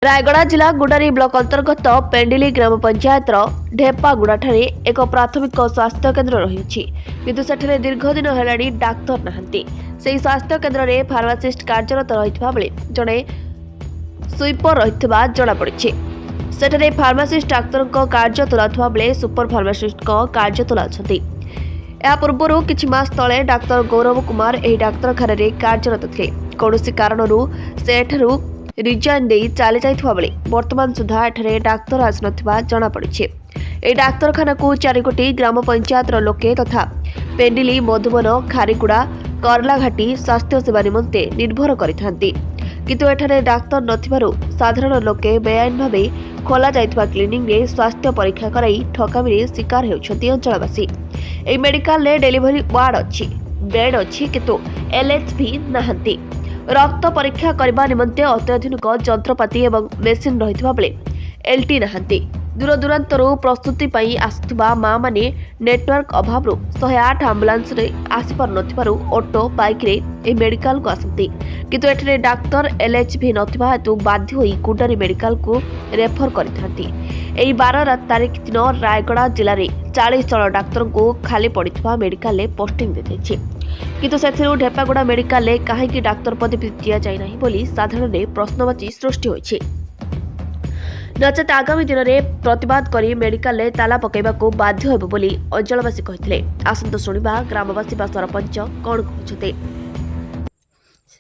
रायगड़ा जिला गुडारी ब्लॉक अंतर्गत पेंडिली ग्राम पंचायत ढेपागुड़ा ठारे एक प्राथमिक स्वास्थ्य केन्द्र रही किंतु सेठरे दीर्घ दिन हेलाणी डाक्तर नाहंती। सेही स्वास्थ्य केन्द्र में फार्मासिस्ट कार्यरत रहितबा बेले जड़े स्वीपर रहितबा जणा पड़िछि। सेठरे फार्मासिस्ट डाक्तर कार्य तुलाथुवा बेले सुपर फार्मासिस्ट कार्य तुलाउछंती। या पूर्व किछि मास तले डाक्तर गौरव कुमार एही डाक्तरखाना रे कार्यरत थे। कौनसी कारणरू सेठरू रिजाइन दे चली जाइथुवा बेले वर्तमान सुधा एठारे डाक्तर आसनथिबा जणा पड़िछि। ए डाक्तरखाना को 4 कोटी ग्राम पंचायत लोके तथा पेंडिली मधुबन खारीगुड़ा करलाघाटी स्वास्थ्य सेवा निमंते निर्भर करिथांती। किंतु एठारे डाक्तर नथिबारु साधारण लोके बेआईन भावे खोला जाइथुवा क्लिनिक रे स्वास्थ्य परीक्षा कराई ठकामी रे शिकार हेउछंती अंचलवासी। ए मेडिकल रे डेलीवरी वार्ड अछि, बेड अछि किंतु एलएचपी नाहंती। रक्त परीक्षा करने निमंते अत्याधुनिक जंत्रपाति एवं मेसीन रहितबा बेले एलटी नाहंती। दूर दूरांतरू प्रस्तुति पई आसुथबा मां माने नेटवर्क अभावरू 108 एम्बुलेंस रे आसी पार नथिबारु ऑटो बाइक रे ए मेडिकल को आसंती। किंतु एठरे डाक्तर एलएचपी नथिबा हेतु बाध्य होई गुडारी मेडिकल को रेफर करिथांती। एही 12 तारिख दिन रायगड़ा जिले में 40 जन डाक्तर को खाली पड़िथबा मेडिकल रे पोस्टिंग देछि। किंतु सेथिरु ढेपागुड़ा मेडिकल रे काहेकि डाक्तर पदवी दिया जाय नाही बोली साधारण रे प्रश्नवाची सृष्टि होइछि। नचेत आगामी दिन में प्रतिवाद करी मेडिकल रे ताला पकाइबाकू बाध्य हेबो बोली अंचलवासी कहिथिले। आसंत सुनिबा ग्रामवासी बा सरपंच कोन कहउछते।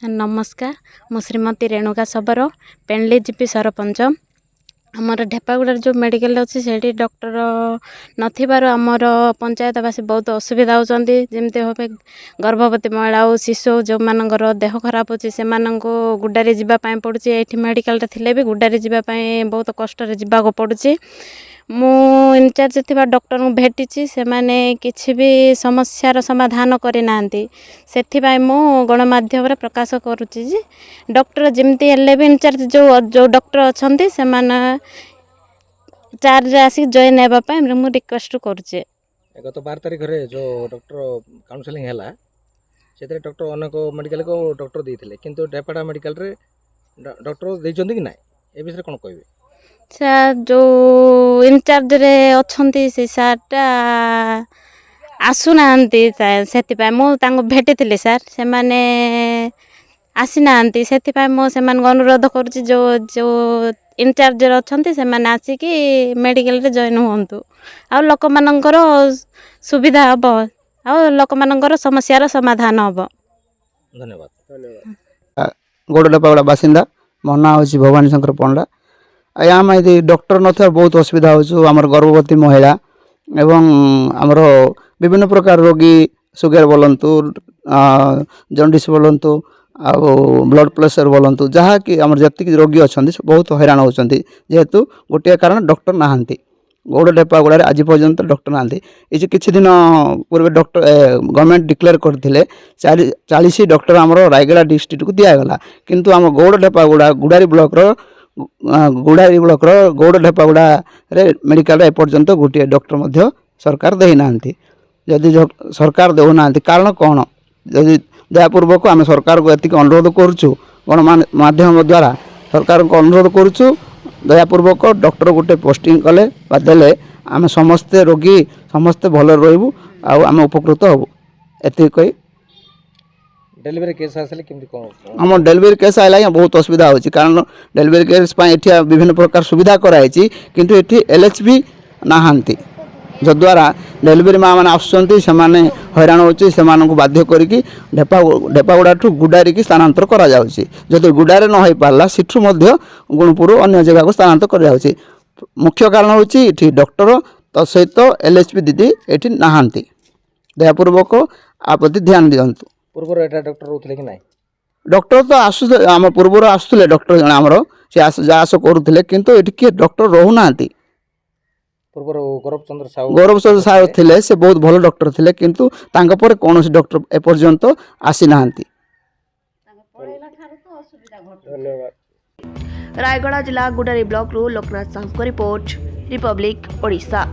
नमस्कार, मु श्रीमती रेणुका सबर पेंडली जीपी सरपंच। आमर ढेपागुड़ा जो मेडिकल अच्छी से डॉक्टर नथिबार आमर पंचायतवासी बहुत असुविधा होती। जमती हे गर्भवती महिला और शिशु जो मानकर देह खराब होची से गुडारी जावाई पड़ुची। ये मेडिकल थे भी गुडारी जावाई बहुत कष्ट जावाक पड़ुची। मु इनचार्ज थी डॉक्टर को भेटी से माने किसी भी समस्यार समाधान करना से मु गणमाध्यम प्रकाश करुच्ची जे डॉक्टर जमती हेल्ले भी इनचार्ज जो जो डॉक्टर अच्छा से चार्ज आसिक जॉइन होगापी मुझे रिक्वेस्ट करुचे। गत 12 तारिख रे जो डॉक्टर काउंसलिंग है से डॉक्टर अनेक मेडिकल को डॉक्टर देते किंतु ढेपागुड़ा मेडिकल रे डॉक्टर देइछन्ति कि ना ए विषय कौन कहबे। सार जो इनचार्ज रे अच्छी से सार्टा आसुना से भेटी सार से माने आसीना से मुझे अनुरोध करुच्ची जो जो इनचार्ज अच्छा से माने आसिकी मेडिकल रे जॉइन हुंतु आ लोक मानकर सुविधा हम आ लोक मानकर समस्यार समाधान हम। धन्यवाद। गौड़ढेपागुड़ा बासिंदा मो ना हूँ भवानी शंकर पंडा। आम ये डॉक्टर न बहुत असुविधा होमर गर्भवती महिला एवं आमर विभिन्न प्रकार रोगी सुगर बोलतु जंडिस बोलतु आ ब्लड प्रेशर बोलतु जहाँकि आमर जी रोगी अच्छा बहुत हैरान होती जेहेतु गोटे कारण डॉक्टर नहांती। गौड़ढेपागुड़ा आज पर्यंत डॉक्टर नहांती। ये किसी दिन पूर्व डॉक्टर गवर्नमेंट डिक्लेयर करते 40 डॉक्टर आमर रायगड़ा डिस्ट्रिक्ट को दिगला किंतु आम गौड़ढेपागुड़ा गुडारी ब्लॉक गौड़ढेपागुड़ा मेडिकल एपर्यंत गोटे डॉक्टर सरकार देना। जदि सरकार देना कारण कौन जदि दयापूर्वक आम सरकार को एति अनुरोध करुचु गणमाध्यम द्वारा सरकार को अनुरोध करुचु दयापूर्वक डॉक्टर गोटे पोस्टिंग कले देले आम समस्ते रोगी समस्ते भल रही आम उपकृत हबु। एति कही डेलीवरी केस आसले केमती कोन हम डेलीवरी केस आइला बहुत असुविधा होची कारण डेलीवरी केस एठी विभिन्न प्रकार सुविधा कराई किंतु एठी एलएचबी नाहांती जद्वारा डेलीवरी माँ मैंने आसुँच से हैरान होची से बाध्य करके ढेपागुड़ा ठू गुडारी की स्थानांतर करा जाउची। जदि गुडारे न हो पारला सिठू गुणपुर अन्य जगह को स्थानांतर कर जाउची। मुख्य कारण होची एठी डॉक्टर तो सहित एलएचपी दीदी एठी नाहांती। दयापूर्वक आ प्रति ध्यान दियंतु। पूर्व एटा डॉक्टर होतले कि नाही डॉक्टर तो आसु आम पूर्व आसुले डॉक्टर जन आमर से जास करुले किंतु एठी किए डॉक्टर रहू नांती। पूर्व गौरवचंद्र साहू थे से बहुत भल डॉक्टर थे किंतु तांका पर कौन डॉक्टर एपर्यंत आसी ना। रायगड़ा जिला गुडारी ब्लॉक रू लोकनाथ साहू रिपोर्ट रिपब्लिक ओडिशा।